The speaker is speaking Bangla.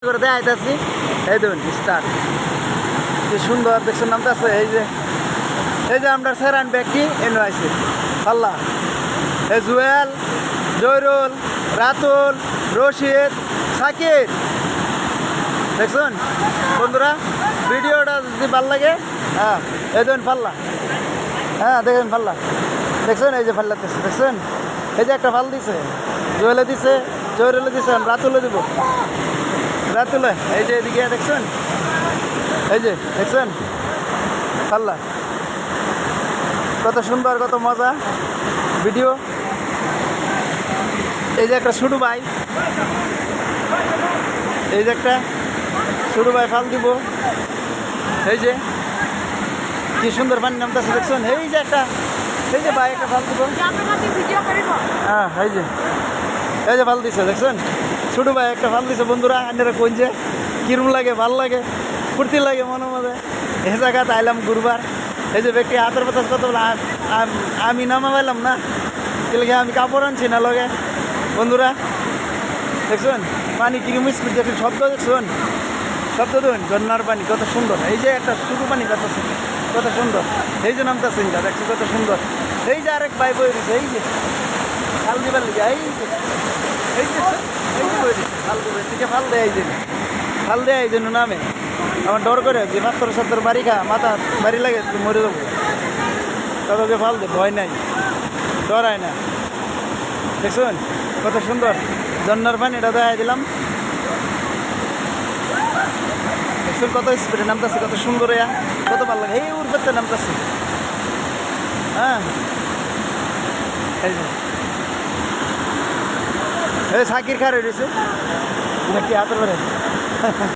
করে দেখাইতেছি। এই দেখুন স্টার্ট কি সুন্দর দেখছেন নামতে আছে। এই যে আমরা সেরান ব্যক্তি এনে আছে পাল্লা এই জুয়েল, জয়রুল, রাতুল, রশিদ, সাকির। দেখছেন বন্ধুরা, ভিডিওটা যদি ভালো লাগে হ্যাঁ এই দেখুন পাল্লা, হ্যাঁ দেখেন পাল্লা দেখছেন, এই যে পাল্লা দেখছেন, এই যে একটা ভাল দিছে, জুয়েলে দিছে, জয়রুলে দিছে, রাতুলে দিব, রাতুলে এই যে এদিকে দেখছেন, এই যে দেখছেন পাল্লা কত সুন্দর কত মজা ভিডিও। এই যে একটা ছোটু ভাই, এই যে একটা ছোটু ভাই ফাল দিব, এই যে কি সুন্দর পানি নামতেছে দেখছেন, এই যে একটা, এই যে ভাই একটা ফাল দিব, হ্যাঁ এই যে ফাল দিছে দেখছেন, ছোটু ভাই একটা ফাল দিছে। বন্ধুরা আপনারা কোন যে কিরম লাগে, ভাল লাগে, ফুর্তি লাগে মনে মধ্যে। এই জায়গাতে আইলাম ঘুরবার, এই যে ব্যক্তি হাতের কথা কত আমি নামা পাইলাম না, এলাকে আমি কাপড় আনছি না লগে। বন্ধুরা দেখছেন পানি কিরম স্পিড দেখছেন, শব্দ দেখছেন, শব্দ দেখুন, ঝর্নার পানি কত সুন্দর। এই যে একটা শুরু পানি কত সুন্দর, এই যে নামতেছে দেখছি কত সুন্দর। এই যে আরেক ভাই বই দিচ্ছে, এই যে ফাল দিবার লিগে, এই যে বই দিচ্ছে ফাল দিবে, এদিকে ফাল দেয়, এই যে ফাল দেয়, এই জন্য নামে আমার ডর করে যে পাথর সাথর বাড়ি খা, মাথা বাড়ি লাগে মরে যাবো, তবে ফাল দে, ভয় নাই, ডরায় না। দেখছেন কত সুন্দর ঝর্নার পানি, এটা দেখাই দিলাম। দেখছেন কত স্পিডে নামতেছে, কত সুন্দর, কত ভালো লাগে, এই উর্বরতে নামতেছে। হ্যাঁ এই সাকির খার হয়েছে, কি হাতের পরে